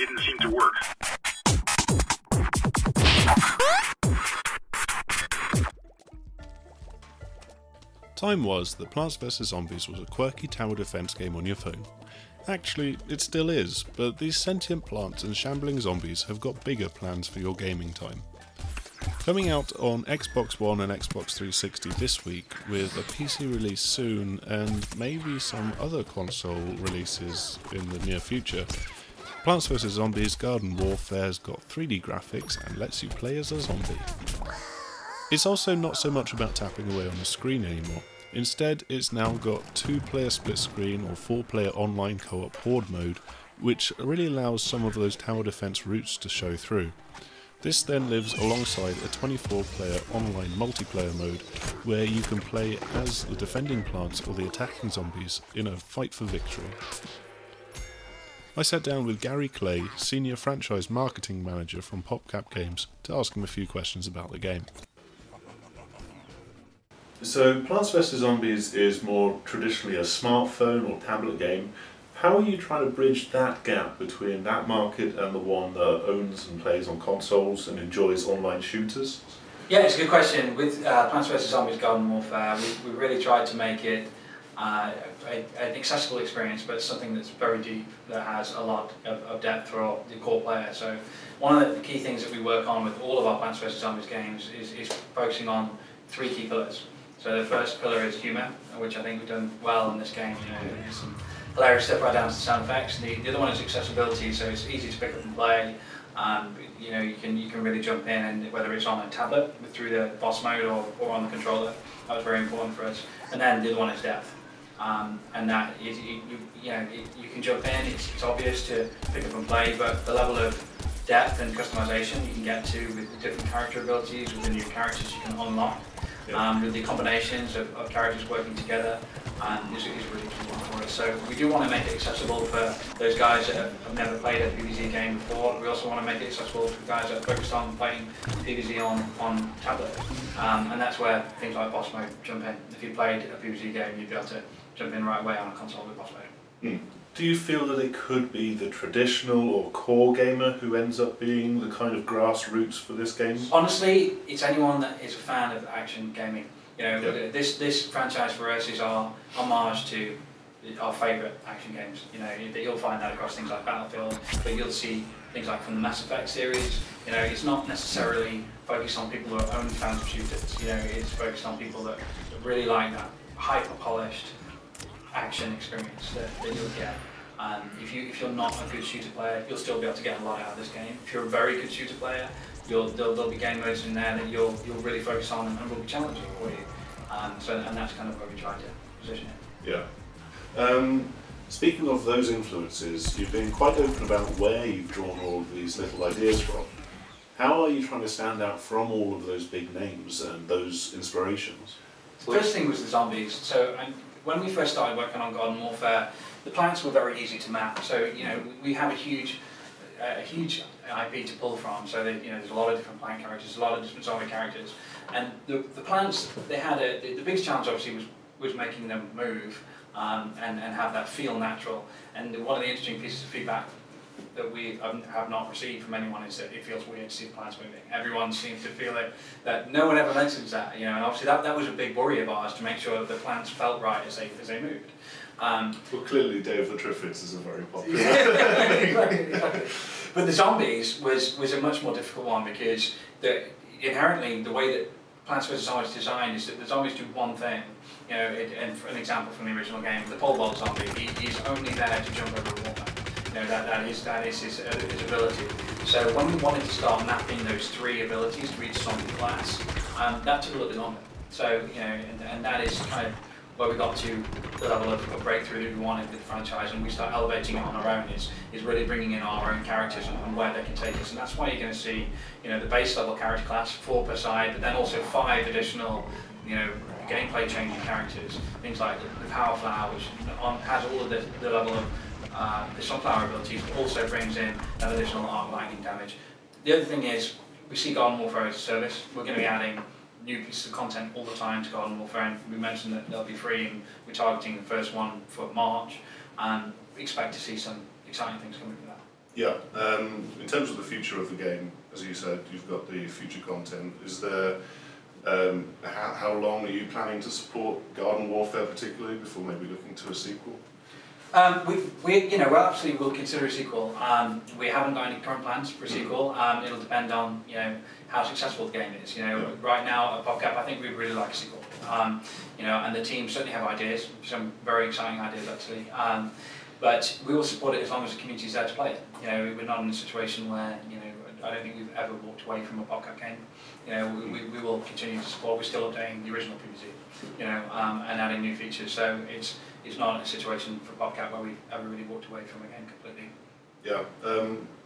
didn't seem to work. Time was that Plants vs Zombies was a quirky tower defense game on your phone. Actually, it still is, but these sentient plants and shambling zombies have got bigger plans for your gaming time. Coming out on Xbox One and Xbox 360 this week, with a PC release soon and maybe some other console releases in the near future, Plants vs Zombies Garden Warfare's got 3D graphics and lets you play as a zombie. It's also not so much about tapping away on the screen anymore. Instead, it's now got 2-player split screen or 4-player online co-op horde mode, which really allows some of those tower defense roots to show through. This then lives alongside a 24-player online multiplayer mode, where you can play as the defending plants or the attacking zombies in a fight for victory. I sat down with Gary Clay, Senior Franchise Marketing Manager from PopCap Games, to ask him a few questions about the game. So, Plants vs Zombies is more traditionally a smartphone or tablet game. How are you trying to bridge that gap between that market and the one that owns and plays on consoles and enjoys online shooters? Yeah, it's a good question. With Plants vs Zombies Garden Warfare, we really tried to make it an accessible experience, but something that's very deep, that has a lot of depth for the core player. So one of the key things that we work on with all of our Plants vs Zombies games is focusing on 3 key pillars. So the first pillar is humour, which I think we've done well in this game. You know, there's some hilarious stuff right down to sound effects. The other one is accessibility, so it's easy to pick up and play. You know, you can really jump in, and whether it's on a tablet through the boss mode or on the controller, that was very important for us. And then the other one is depth, and that is, you can jump in. It's obvious to pick up and play, but the level of depth and customization you can get to with the different character abilities, with the new characters you can unlock. With the combinations of characters working together, is really key for us. So we do want to make it accessible for those guys that have never played a PvZ game before. We also want to make it accessible for guys that are focused on playing PvZ on tablet. And that's where things like boss mode jump in. If you played a PvZ game, you'd be able to jump in right away on a console with boss mode. Do you feel that it could be the traditional or core gamer who ends up being the kind of grassroots for this game? Honestly, it's anyone that is a fan of action gaming. You know, this franchise for us is our homage to our favourite action games. You know, you'll find that across things like Battlefield, but you'll see things like from the Mass Effect series. You know, it's not necessarily focused on people who are only fans of shooters. You know, it's focused on people that really like that hyper-polished action experience that you'll get. If you're not a good shooter player, you'll still be able to get a lot out of this game. If you're a very good shooter player, there'll be game modes in there that you'll really focus on and will be challenging for you. And that's kind of where we try to position it. Yeah. Speaking of those influences, you've been quite open about where you've drawn all of these little ideas from. How are you trying to stand out from all of those big names and those inspirations? The first thing was the zombies. So when we first started working on Garden Warfare, the plants were very easy to map. So you know, we have a huge IP to pull from. So that, you know, there's a lot of different plant characters, a lot of different zombie characters, and the plants, they had the biggest challenge obviously was making them move and have that feel natural. And one of the interesting pieces of feedback that we have not received from anyone is that it feels weird to see the plants moving. Everyone seems to feel it, that no one ever mentions that, you know, and obviously that was a big worry of ours, to make sure that the plants felt right as they moved. Well, clearly Day of the Triffids is a very popular exactly. But the zombies was a much more difficult one, because inherently the way that Plants vs Zombies is designed is that the zombies do one thing. You know, and for an example from the original game, the pole vault zombie, he's only there to jump over water. You know, that is his ability. So when we wanted to start mapping those 3 abilities to each zombie class, that took a little bit longer. So, you know, and that is kind of where we got to the level of breakthrough that we wanted with the franchise, and we start elevating it on our own, is really bringing in our own characters and where they can take us. And that's why you're going to see, you know, the base level character class, 4 per side, but then also 5 additional, you know, gameplay changing characters. Things like the Power Flower, which has all of the level of the Sunflower abilities, but also brings in that additional arc lightning damage. The other thing is, we see Garden Warfare as a service. We're going to be adding new pieces of content all the time to Garden Warfare, and we mentioned that they'll be free, and we're targeting the first one for March, and we expect to see some exciting things coming from that. Yeah. In terms of the future of the game, as you said, you've got the future content. Is there how long are you planning to support Garden Warfare particularly before maybe looking to a sequel? We absolutely will consider a sequel. We haven't got any current plans for a sequel. It'll depend on how successful the game is. Right now at PopCap, I think we'd really like a sequel. And the team certainly have ideas, some very exciting ideas actually. But we will support it as long as the community is there to play it. We're not in a situation where I don't think we've ever walked away from a PopCap game. We will continue to support. We're still updating the original PvZ, and adding new features. So it's not a situation for PopCap where we've ever really walked away from a game completely. Yeah.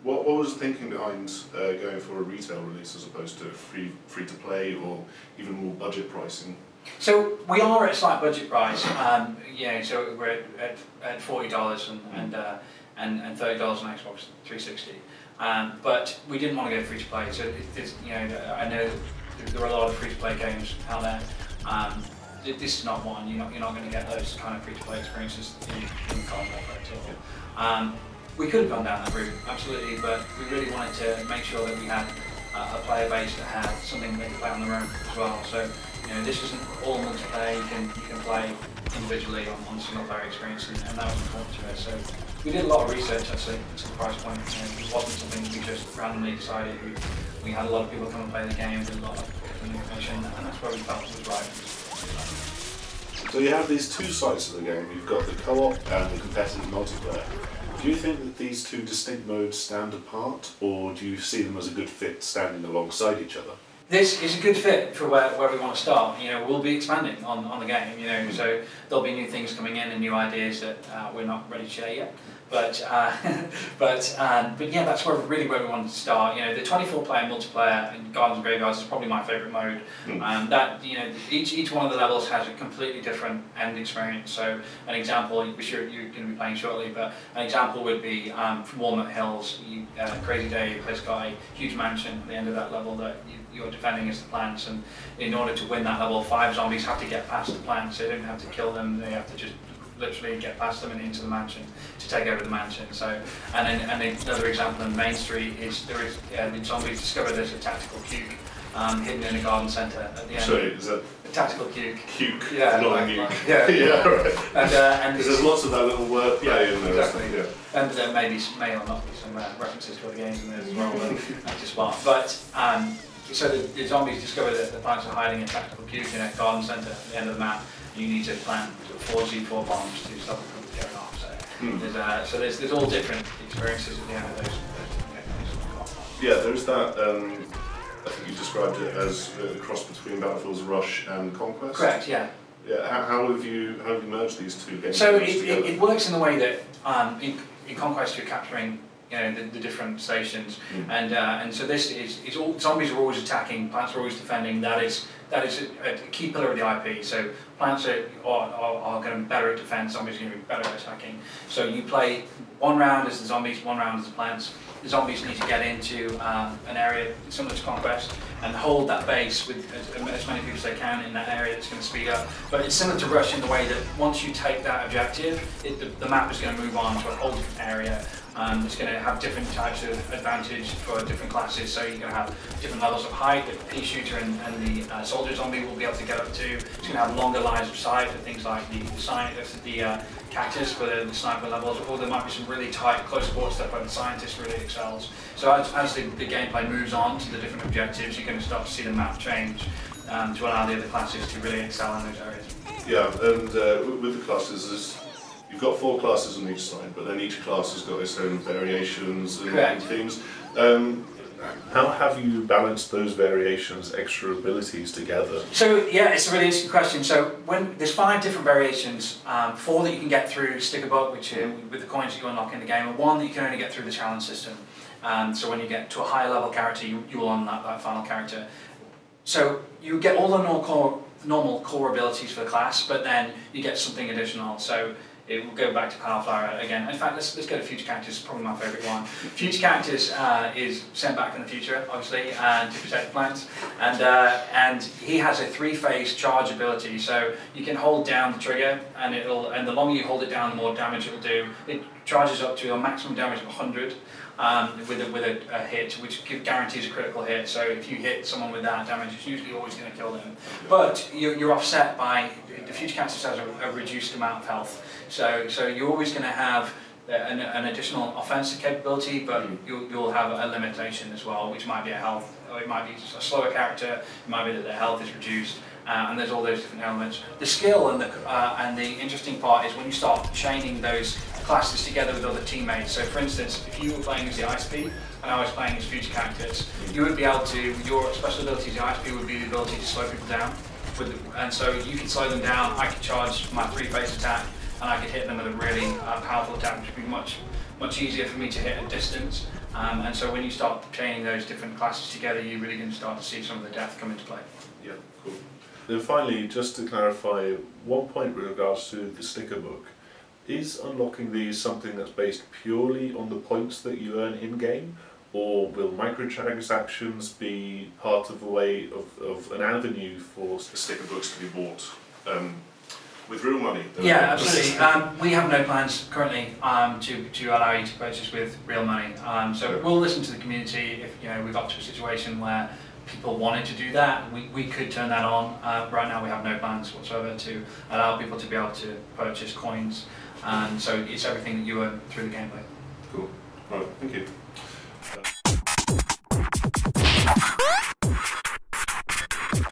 What was the thinking behind going for a retail release as opposed to free to play or even more budget pricing? So we are at a slight budget price. So we're at $40 and $30 on Xbox 360. But we didn't want to go free to play. So I know there are a lot of free to play games out there. This is not one. You're not going to get those kind of free to play experiences in Garden Warfare at all. We could have gone down that route, absolutely, but we really wanted to make sure that we had a player base that had something they could play on their own as well. So this isn't all multiplayer. You can play individually on single player experience, and that was important to us. So we did a lot of research actually to the price point. It wasn't something we just randomly decided. We had a lot of people come and play the game, did a lot of different information, and that's where we felt it was right. So you have these two sides of the game. You've got the co-op and the competitive multiplayer. Do you think that these two distinct modes stand apart, or do you see them as a good fit standing alongside each other? This is a good fit for where we want to start. We'll be expanding on the game. So there'll be new things coming in and new ideas that we're not ready to share yet. But yeah, that's where we wanted to start. The 24-player multiplayer in Gardens and Graveyards is probably my favourite mode. Each one of the levels has a completely different end experience. So an example, which you're going to be playing shortly, but an example would be from Walnut Hills. Crazy Day, place got a huge mansion at the end of that level that you're defending as the plants, and in order to win that level, 5 zombies have to get past the plants. They don't have to kill them. They have to just literally get past them and into the mansion to take over the mansion. So, and another example in Main Street is the zombies discover there's a tactical cuke hidden in a garden centre at the end. Sorry, is that a tactical cuke? Cuke, yeah, not a nuke. Yeah, right. And there's lots of that little wordplay in there. Exactly. Yeah. And there may or not be some references to other games in there as well. But that's just one. But so the zombies discover that the plants are hiding a tactical cuke in a garden centre at the end of the map. You need to plant 4 G4 bombs to stop it from going off. So there's all different experiences at the end of those games. Yeah, there's that. I think you described it as a cross between Battlefields Rush and Conquest. Correct. Yeah. Yeah. How have you merged these two games? So it works in the way that in Conquest you're capturing the different stations, and so this is all zombies are always attacking, plants are always defending. That is a key pillar of the IP. So plants are going to be better at defense, zombies are going to be better at attacking. So you play one round as the zombies, one round as the plants. The zombies need to get into an area similar to Conquest and hold that base with as many people as they can in that area. That's going to speed up. But it's similar to Rush in the way that once you take that objective, the map is going to move on to a whole different area. It's going to have different types of advantage for different classes, so you're going to have different levels of height that the pea shooter and the soldier zombie will be able to get up to. It's going to have longer lines of sight for things like the cactus for the sniper levels, or there might be some really tight close quarter stuff where the scientist really excels. So as the gameplay moves on to the different objectives, you're going to start to see the map change to allow the other classes to really excel in those areas. Yeah, and with the classes, you've got 4 classes on each side, but then each class has got its own variations and themes. How have you balanced those variations, extra abilities together? So yeah, it's a really interesting question. So when there's 5 different variations, 4 that you can get through Sticker Book, which with the coins that you unlock in the game, and 1 that you can only get through the challenge system. So when you get to a higher level character, you will unlock that final character. So you get all the normal core abilities for the class, but then you get something additional. So it will go back to Power Flower again. In fact, let's go to Future Characters, probably my favourite one. Future Characters is sent back in the future, obviously, and to protect the plants. And he has a 3-phase charge ability, so you can hold down the trigger, and the longer you hold it down, the more damage it will do. It charges up to a maximum damage of 100 with a hit, which guarantees a critical hit. So if you hit someone with that damage, it's usually always going to kill them. But you're offset by the Future Characters has a reduced amount of health. So you're always going to have an additional offensive capability, but you'll have a limitation as well, which might be a health, or it might be just a slower character, it might be that their health is reduced, and there's all those different elements. The skill and the interesting part is when you start chaining those classes together with other teammates. So for instance, if you were playing as the ISP, and I was playing as Future Characters, you would be able to, your special ability as the ISP would be the ability to slow people down. And so you could slow them down, I could charge my 3-phase attack, and I could hit them with a really powerful attack, which would be much easier for me to hit at distance. And so when you start chaining those different classes together, you're really going to start to see some of the depth come into play. Yeah, cool. Then finally, just to clarify, one point with regards to the sticker book, is unlocking these something that's based purely on the points that you earn in-game, or will microtransactions be part of a way of an avenue for the sticker books to be bought with real money? Yeah, absolutely. We have no plans currently to allow you to purchase with real money. So we'll listen to the community. If we got to a situation where people wanted to do that, we could turn that on. Right now we have no plans whatsoever to allow people to be able to purchase coins. So it's everything that you earn through the gameplay. Cool. All right, thank you.